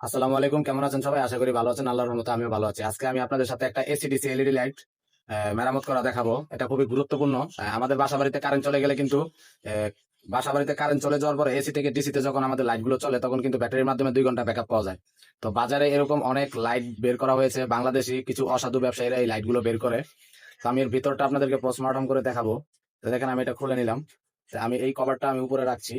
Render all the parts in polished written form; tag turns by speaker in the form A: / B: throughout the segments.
A: আসসালামু আলাইকুম, কেমন আছেন সবাই? আশা করি ভালো আছেন। আল্লাহর রহমতে আমিও ভালো আছি। আজকে আমি আপনাদের সাথে একটা এসিডিসি এলইডি লাইট মেরামত করা দেখাবো। এটা খুবই গুরুত্বপূর্ণ। আমাদের বাসা বাড়িতে কারেন্ট চলে গেলে কিন্তু আহ, বাসা বাড়িতে কারেন্ট চলে যাওয়ার পরে এসি থেকে ডিসিতে যখন আমাদের লাইট গুলো চলে তখন কিন্তু ব্যাটারির মাধ্যমে 2 ঘন্টা ব্যাকআপ পাওয়া যায়। তো বাজারে এরকম অনেক লাইট বের করা হয়েছে। বাংলাদেশি কিছু অসাধু ব্যবসায়ীরা এই লাইট গুলো বের করে। তো আমি এর ভিতরটা আপনাদেরকে পোস্টমর্টম করে দেখাবো। তো দেখেন আমি এটা খুলে নিলাম। তো আমি এই কভারটা আমি উপরে রাখছি।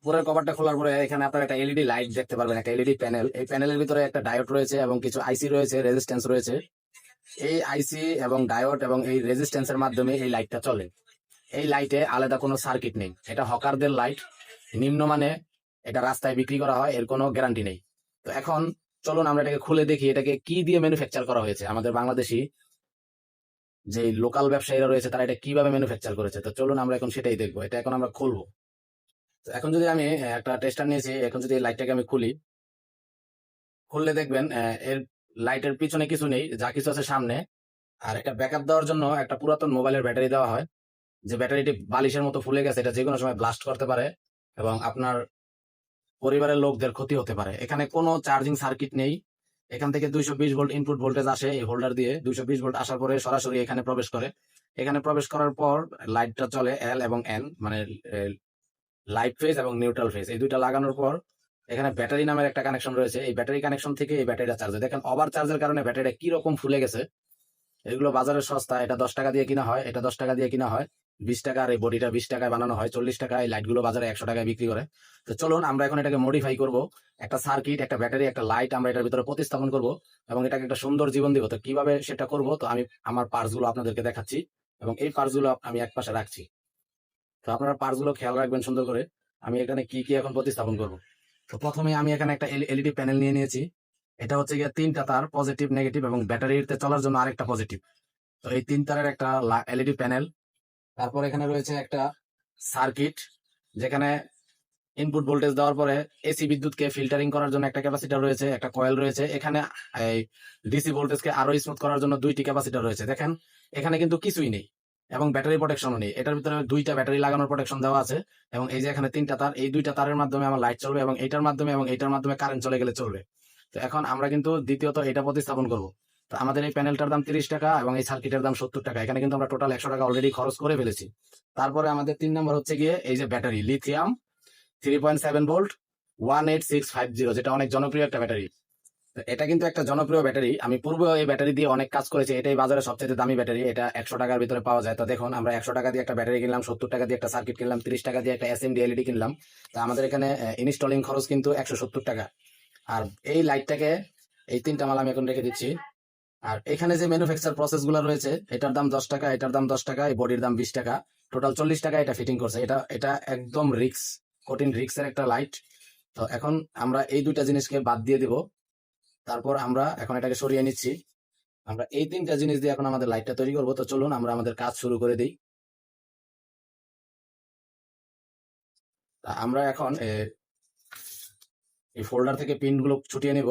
A: পুরো কভারটা খোলার পরে এখানে আপনার একটা এলইডি লাইট দেখতে পারবেন, একটা এলইডি প্যানেল। এই প্যানেলের ভিতরে একটা ডায়োড রয়েছে এবং কিছু আইসি রয়েছে, রেজিস্ট্যান্স রয়েছে। এই আইসি এবং ডায়োড এবং এই রেজিস্ট্যান্সের মাধ্যমে এই লাইটটা চলে। এই লাইটে আলাদা কোনো সার্কিট নেই। এটা হকারদের লাইট, নিম্নমানে। এটা রাস্তায় বিক্রি করা হয়, এর কোনো গ্যারান্টি নেই। তো এখন চলুন আমরা এটাকে খুলে দেখি এটাকে কি দিয়ে ম্যানুফ্যাকচার করা হয়েছে। আমাদের বাংলাদেশি যে লোকাল ব্যবসায়ীরা রয়েছে তারা এটা কিভাবে ম্যানুফ্যাকচার করেছে। তো চলুন আমরা এখন সেটাই দেখবো। এটা এখন আমরা খুলবো। তো এখন যদি আমি একটা টেস্টার নিয়েছি, এখন যদি এই লাইটটাকে আমি খুলি, খুললে দেখবেন এর লাইটের পিছনে কিছু নেই, যা কিছু আছে সামনে। আর একটা ব্যাকআপ দেওয়ার জন্য একটা পুরাতন মোবাইলের ব্যাটারি দেওয়া হয়। যে ব্যাটারিটি বালিশের মতো ফুলে গেছে, এটা যে কোনো সময় ব্লাস্ট করতে পারে এবং আপনার পরিবারের লোকদের ক্ষতি হতে পারে। এখানে কোনো চার্জিং সার্কিট নেই। এখান থেকে 220 ভোল্ট ইনপুট ভোল্টেজ আসে এই হোল্ডার দিয়ে। 220 ভোল্ট আসার পরে সরাসরি এখানে প্রবেশ করে। এখানে প্রবেশ করার পর লাইটটা চলে এল এবং এন, মানে লাইট ফেজ এবং নিউট্রাল ফেজ, এই দুইটা লাগানোর পর এখানে ব্যাটারি নামের একটা কানেকশন রয়েছে। এই ব্যাটারি কানেকশন থেকে এই ব্যাটারিটা চার্জ হয়। দেখেন ওভার চার্জের কারণে ব্যাটারিটা কি রকম ফুলে গেছে। এগুলো বাজারে সস্তা, এটা 10 টাকা দিয়ে কিনা হয়, এটা 10 টাকা দিয়ে কিনা হয়। 20 টাকা, আর এই বডিটা 20 টাকায় বানানো হয়। 40 টাকা এই লাইট গুলো বাজারে 100 টাকায় বিক্রি করে। তো চলুন আমরা এখন এটাকে মডিফাই করব। একটা সার্কিট, একটা ব্যাটারি, একটা লাইট আমরা এটার ভিতরে প্রতিস্থাপন করব এবং এটাকে একটা সুন্দর জীবন দিব। তো কিভাবে সেটা করব, তো আমি আমার পার্টস গুলো আপনাদেরকে দেখাচ্ছি এবং এই পার্টস গুলো আমি এক পাশে রাখছি। তো আপনারা পার্টস গুলো খেয়াল রাখবেন সুন্দর করে। আমি এখানে কি কি এখন প্রতিস্থাপন করব। তো প্রথমে আমি এখানে একটা এলইডি প্যানেল নিয়ে নিয়েছি। এটা হচ্ছে গিয়ে 3টা তার, পজিটিভ, নেগেটিভ এবং ব্যাটারিতে চলার জন্য আরেকটা পজিটিভ। তো এই 3 তারের একটা এলইডি প্যানেল। তারপর এখানে রয়েছে একটা সার্কিট, যেখানে ইনপুট ভোল্টেজ দেওয়ার পরে এসি বিদ্যুৎকে ফিল্টারিং করার জন্য একটা ক্যাপাসিটর রয়েছে, একটা কয়েল রয়েছে। এখানে এই ডিসি ভোল্টেজকে আরো স্মুথ করার জন্য 2টি ক্যাপাসিটর রয়েছে। দেখেন এখানে কিন্তু কিছুই নেই এবং ব্যাটারি প্রোটেকশনও নেই। এটার ভিতরে 2টা ব্যাটারি লাগানোর প্রোটেকশন দেওয়া আছে এবং এই যে এখানে 3টা তার, এই 2টা তারের মাধ্যমে আমার লাইট চলবে এবং এইটার মাধ্যমে এবং এইটার মাধ্যমে কারেন্ট চলে গেলে চলবে। তো এখন আমরা কিন্তু দ্বিতীয়ত এটা প্রতিস্থাপন করব। তো আমাদের এই প্যানেলটার দাম 30 টাকা এবং এই সার্কিটের দাম 70 টাকা। এখানে কিন্তু আমরা টোটাল 100 টাকা অলরেডি খরচ করে ফেলেছি। তারপরে আমাদের 3 নম্বর হচ্ছে গিয়ে এই যে ব্যাটারি, লিথিয়াম 3.7 ভোল্ট 18650, যেটা অনেক জনপ্রিয় একটা ব্যাটারি। এটা কিন্তু একটা জনপ্রিয় ব্যাটারি। আমি পূর্বে এই ব্যাটারি দিয়ে অনেক কাজ করেছি। এটাই বাজারে সবচেয়ে দামি ব্যাটারি। এটা 100 টাকার ভিতরে পাওয়া যায়। তো দেখুন আমরা 100 টাকা দিয়ে একটা ব্যাটারি কিনলাম, 70 টাকা দিয়ে একটা সার্কিট কিনলাম, 30 টাকা দিয়ে একটা এসএমডি এলইডি কিনলাম। তো আমাদের এখানে ইনস্টলিং খরচ কিন্তু 170 টাকা। আর এই লাইটটাকে, এই 3টা মাল আমি এখন রেখে দিচ্ছি। আর এখানে যে ম্যানুফ্যাকচার প্রসেস গুলো রয়েছে, এটার দাম 10 টাকা, এটার দাম 10 টাকা, এই বডির দাম 20 টাকা, টোটাল 40 টাকা এটা ফিটিং করছে। এটা এটা একদম রিক্স, কঠিন রিক্সের একটা লাইট। তো এখন আমরা এই দুইটা জিনিসকে বাদ দিয়ে দিব। তারপর আমরা এখন এটাকে সরিয়ে নিচ্ছি। আমরা এই 3টা জিনিস দিয়ে এখন আমাদের লাইটটা তৈরি করবো। তো চলুন আমরা আমাদের কাজ শুরু করে দিই। তা আমরা এখন এই ফোল্ডার থেকে পিন গুলো ছুটিয়ে নেব।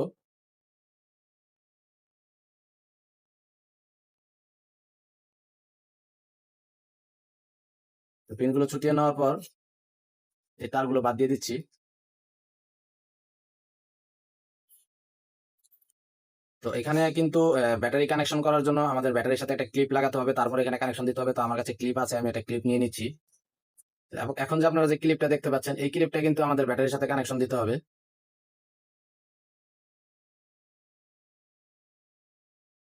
A: তো পিন গুলো ছুটিয়ে নেওয়ার পর এই তারগুলো বাদ দিয়ে দিচ্ছি। তো এখানে কিন্তু ব্যাটারি কানেকশন করার জন্য আমাদের ব্যাটারির সাথে একটা ক্লিপ লাগাতে হবে, তারপর এখানে কানেকশন দিতে হবে। তো আমার কাছে ক্লিপ আছে, আমি একটা ক্লিপ নিয়ে নিচ্ছি। এবং এখন যে আপনারা যে ক্লিপটা দেখতে পাচ্ছেন, এই ক্লিপটা কিন্তু আমাদের ব্যাটারির সাথে কানেকশন দিতে হবে।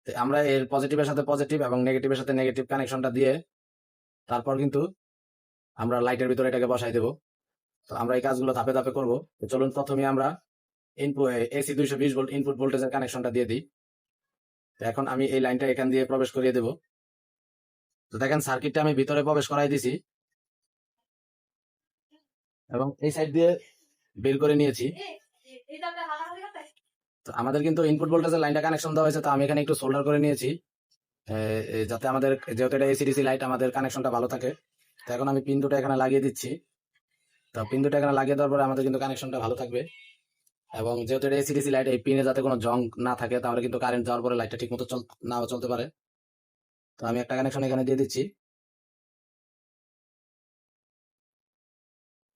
A: তো আমরা এর পজিটিভের সাথে পজিটিভ এবং নেগেটিভের সাথে নেগেটিভ কানেকশনটা দিয়ে তারপর কিন্তু আমরা লাইটের ভিতরে এটাকে বসাই দেবো। তো আমরা এই কাজগুলো ধাপে ধাপে করবো। তো চলুন প্রথমে আমরা ইনপুট এসি 220 ভোল্ট ইনপুট ভোল্টেজের কানেকশনটা দিয়ে দিই। তো এখন আমি এই লাইনটা এখান দিয়ে প্রবেশ করিয়ে দেবো। তো দেখেন সার্কিটটা আমি ভিতরে প্রবেশ করাই দিছি এবং এই সাইড দিয়ে বের করে নিয়েছি। তো আমাদের কিন্তু ইনপুট ভোল্টেজের লাইনটা কানেকশন দেওয়া হয়েছে। তো আমি এখানে একটু সোল্ডার করে নিয়েছি, যাতে আমাদের, যেহেতু এটা এসিডিসি লাইট, আমাদের কানেকশনটা ভালো থাকে। তো এখন আমি পিন দুটো এখানে লাগিয়ে দিচ্ছি। তো পিন দুটো এখানে লাগিয়ে দেওয়ার পরে আমাদের কিন্তু কানেকশনটা ভালো থাকবে। এবং যেহেতু এটা এসিডিসি লাইট, এই পিনে যাতে কোনো জং না থাকে, তাহলে কিন্তু কারেন্ট যাওয়ার পরে লাইটটা ঠিক মতো নাও চলতে পারে। তো আমি একটা কানেকশন এখানে দিয়ে দিচ্ছি।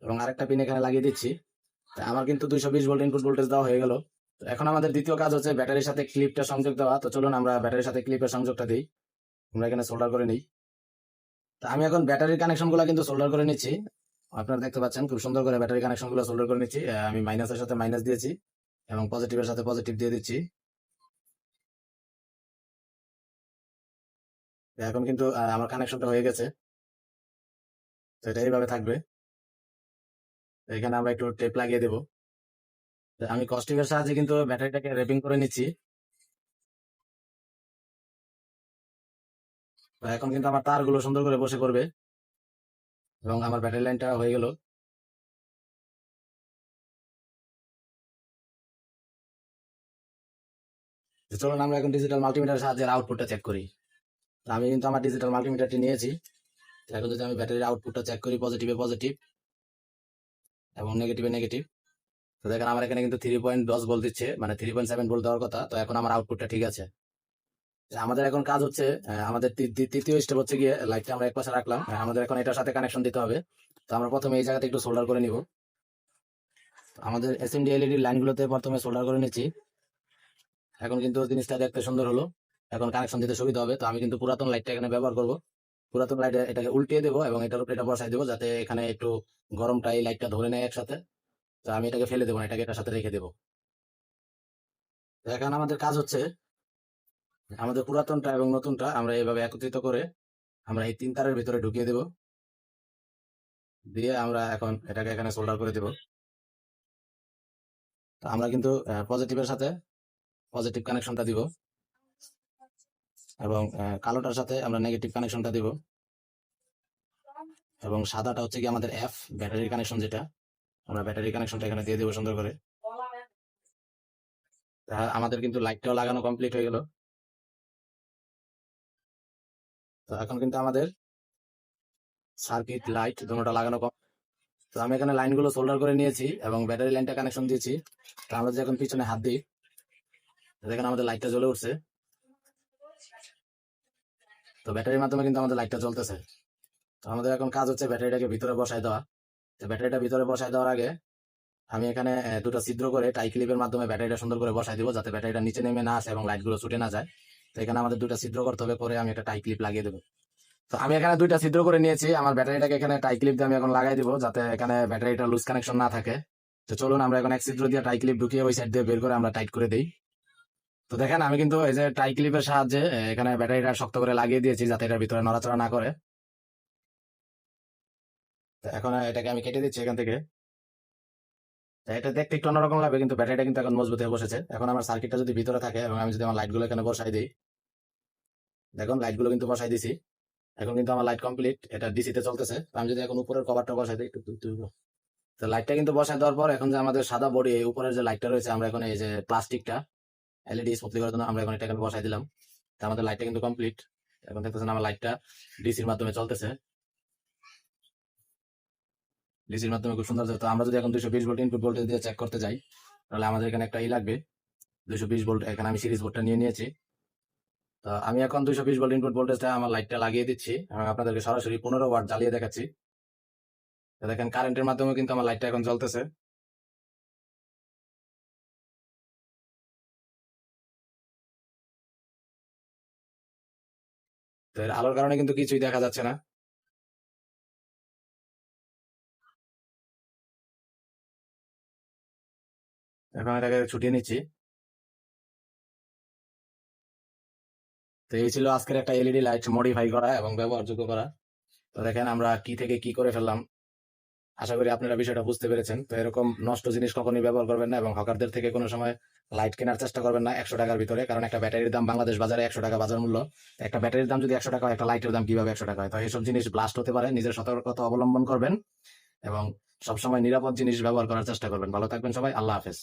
A: এবং আরেকটা পিন এখানে লাগিয়ে দিচ্ছি। তা আমার কিন্তু 220 ভোল্ট ইনপুট ভোল্টেজ দেওয়া হয়ে গেল। তো এখন আমাদের দ্বিতীয় কাজ হচ্ছে ব্যাটারির সাথে ক্লিপটা সংযোগ দেওয়া। তো চলুন আমরা ব্যাটারির সাথে ক্লিপের সংযোগটা দিই। আমরা এখানে সোল্ডার করে নিই। তো আমি এখন ব্যাটারির কানেকশন গুলো কিন্তু সোল্ডার করে নিচ্ছি। আপনারা দেখতে পাচ্ছেন খুব সুন্দর করে ব্যাটারি কানেকশন গুলো সোল্ডার করে নিচ্ছি। আমি মাইনাসের সাথে মাইনাস দিয়েছি এবং পজিটিভের সাথে পজিটিভ দিয়ে দিচ্ছি। তো এখন কিন্তু আমার কানেকশনটা হয়ে গেছে। তো এটা এইভাবে থাকবে। তো এখানে আমরা একটু টেপ লাগিয়ে দেবো। তো আমি কস্টিংয়ের সাহায্যে কিন্তু ব্যাটারিটাকে র্যাপিং করে নিচ্ছি। তো এখন কিন্তু আমার তারগুলো সুন্দর করে বসে পড়বে এবং আমার ব্যাটারি লাইনটা হয়ে গেল। তো চলুন আমরা এখন ডিজিটাল মাল্টিমিটারের সাহায্যে আউটপুটটা চেক করি। তো আমি কিন্তু আমার ডিজিটাল মাল্টিমিটারটি নিয়েছি। তো এখন যদি আমি ব্যাটারির আউটপুটটা চেক করি, পজিটিভে পজিটিভ এবং নেগেটিভে নেগেটিভ। তো দেখেন আমার এখানে কিন্তু 3.10 ভোল্ট দিচ্ছে, মানে 3.7 ভোল্ট দেওয়ার কথা। তো এখন আমার আউটপুটটা ঠিক আছে। তো আমাদের এখন কাজ হচ্ছে আমাদের তৃতীয় স্টেপ হচ্ছে গিয়ে লাইটটা আমরা এক পাশে রাখলাম। আমাদের এখন এটার সাথে কানেকশন দিতে হবে। তো আমরা প্রথমে এই জায়গাতে একটু সোল্ডার করে নিব। আমাদের এসএমডি এলইডি লাইনগুলোতে প্রথমে সোল্ডার করে নিচ্ছি। এখন কিন্তু জিনিসটা দেখতে সুন্দর হলো। এখন কানেকশন দিতে সুবিধা হবে। তো আমি কিন্তু পুরাতন লাইটটা এখানে ব্যবহার করব। পুরাতন লাইট এটাকে উল্টিয়ে দেবো এবং এটার উপরে এটা বসাই দেবো, যাতে এখানে একটু গরমটা এই লাইটটা ধরে নেয় একসাথে। তো আমি এটাকে ফেলে দেবো না, এটাকে এটার সাথে রেখে দেবো। তো এখন আমাদের কাজ হচ্ছে আমাদের পুরাতনটা এবং নতুনটা আমরা এইভাবে একত্রিত করে আমরা এই 3 তারের ভিতরে ঢুকিয়ে দেব। দিয়ে আমরা এখন এটাকে এখানে সোল্ডার করে দেব। তো আমরা কিন্তু পজিটিভের সাথে পজিটিভ কানেকশনটা দিব এবং কালোটার সাথে আমরা নেগেটিভ কানেকশনটা দিব এবং সাদাটা হচ্ছে কি আমাদের এফ ব্যাটারির কানেকশন, যেটা আমরা ব্যাটারি কানেকশনটা এখানে দিয়ে দেবো সুন্দর করে। আমাদের কিন্তু লাইটটাও লাগানো কমপ্লিট হয়ে গেল। তো এখন কিন্তু আমাদের সার্কিট লাইট দুটোটা লাগানো কম। তো আমি এখানে লাইনগুলো সোল্ডার করে নিয়েছি এবং ব্যাটারি লাইনটা কানেকশন দিয়েছি। তো আমরা যে এখন পিছনে হাত দিই, দেখেন আমাদের লাইটটা জ্বলে উঠছে। তো ব্যাটারির মাধ্যমে কিন্তু আমাদের লাইটটা জ্বলতেছে। তো আমাদের এখন কাজ হচ্ছে ব্যাটারিটাকে ভিতরে বসায় দেওয়া। তো ব্যাটারিটা ভিতরে বসায় দেওয়ার আগে আমি এখানে দুটো ছিদ্র করে টাই ক্লিপের মাধ্যমে ব্যাটারিটা সুন্দর করে বসাই দিব, যাতে ব্যাটারিটা নিচে নেমে না আসে এবং লাইটগুলো ছুটে না যায়। তো এখানে আমাদের দুটো ছিদ্র করতে হবে, পরে আমি একটা টাই ক্লিপ লাগিয়ে দেবো। তো আমি এখানে দুইটা ছিদ্র করে নিয়েছি। আমার ব্যাটারিটাকে এখানে টাই ক্লিপ দিয়ে আমি এখন লাগাই দিব, যাতে এখানে ব্যাটারিটা লুজ কানেকশন না থাকে। তো চলুন আমরা এখন এক ছিদ্র দিয়ে টাই ক্লিপ ঢুকিয়ে ওই সাইড দিয়ে বের করে আমরা টাইট করে দিই। তো দেখেন আমি কিন্তু এই যে টাই ক্লিপের সাহায্যে এখানে ব্যাটারিটা শক্ত করে লাগিয়ে দিয়েছি, যাতে এটার ভিতরে নড়াচড়া না করে। তো এখন এটাকে আমি কেটে দিচ্ছি এখান থেকে। তো এটা দেখতে একটু অন্যরকম লাগবে, কিন্তু ব্যাটারিটা কিন্তু এখন মজবুত হয়ে বসেছে। এখন আমার সার্কিটটা যদি ভিতরে থাকে এবং আমি যদি আমার লাইটগুলো এখানে বসাই দিই, দেখুন লাইটগুলো কিন্তু বসাই দিছি। এখন কিন্তু আমার লাইট কমপ্লিট, এটা ডিসিতে চলতেছে। তো আমি যদি এখন উপরের কভারটা বসাই দিই একটু তো লাইটটা কিন্তু বসাই দেওয়ার পর এখন যে আমাদের সাদা বডি এই উপরের যে লাইটটা রয়েছে, আমরা এখন এই যে প্লাস্টিকটা এলইডি স্মুথলি করার জন্য আমরা এখন এটা এখানে বসাই দিলাম। তো আমাদের লাইটটা কিন্তু কমপ্লিট। এখন দেখতেছেন আমার লাইটটা ডিসির মাধ্যমে চলতেছে। ডিসির মাধ্যমে খুব সুন্দর। তো আমরা যদি এখন 220 ভোল্ট ইনপুট ভোল্টেজ দিয়ে চেক করতে যাই, তাহলে আমাদের এখানে একটা লাগবে 220 ভোল্ট। এখানে আমি সিরিজ বোর্ডটা নিয়ে নিয়েছি। তো আমি এখন 220 ভোল্ট ইনপুট ভোল্টেজটা আমার লাইটটা লাগিয়ে দিচ্ছি এবং আপনাদেরকে সরাসরি 15 ওয়াট জ্বালিয়ে দেখাচ্ছি। তো দেখেন কারেন্টের মাধ্যমে কিন্তু আমার লাইটটা এখন জ্বলতেছে। তো এর আলোর কারণে কিন্তু কিছুই দেখা যাচ্ছে না। এখন এটাকে ছুটিয়ে নিচ্ছি। তো এই ছিল আজকের একটা এলইডি লাইট মডিফাই করা এবং ব্যবহারযোগ্য করা। তো দেখেন আমরা কি থেকে কি করে ফেললাম। আশা করি আপনারা বিষয়টা বুঝতে পেরেছেন। তো এরকম নষ্ট জিনিস কখনোই ব্যবহার করবেন না এবং হকারদের থেকে কোনো সময় লাইট কেনার চেষ্টা করবেন না 100 টাকার ভিতরে, কারণ একটা ব্যাটারির দাম বাংলাদেশ বাজারে 100 টাকা বাজার মূল্য। একটা ব্যাটারির দাম যদি 100 টাকা হয়, একটা লাইটের দাম কিভাবে 100 টাকা হয়? তো এইসব জিনিস ব্লাস্ট হতে পারে। নিজের সতর্কতা অবলম্বন করবেন এবং সবসময় নিরাপদ জিনিস ব্যবহার করার চেষ্টা করবেন। ভালো থাকবেন সবাই, আল্লাহ হাফেজ।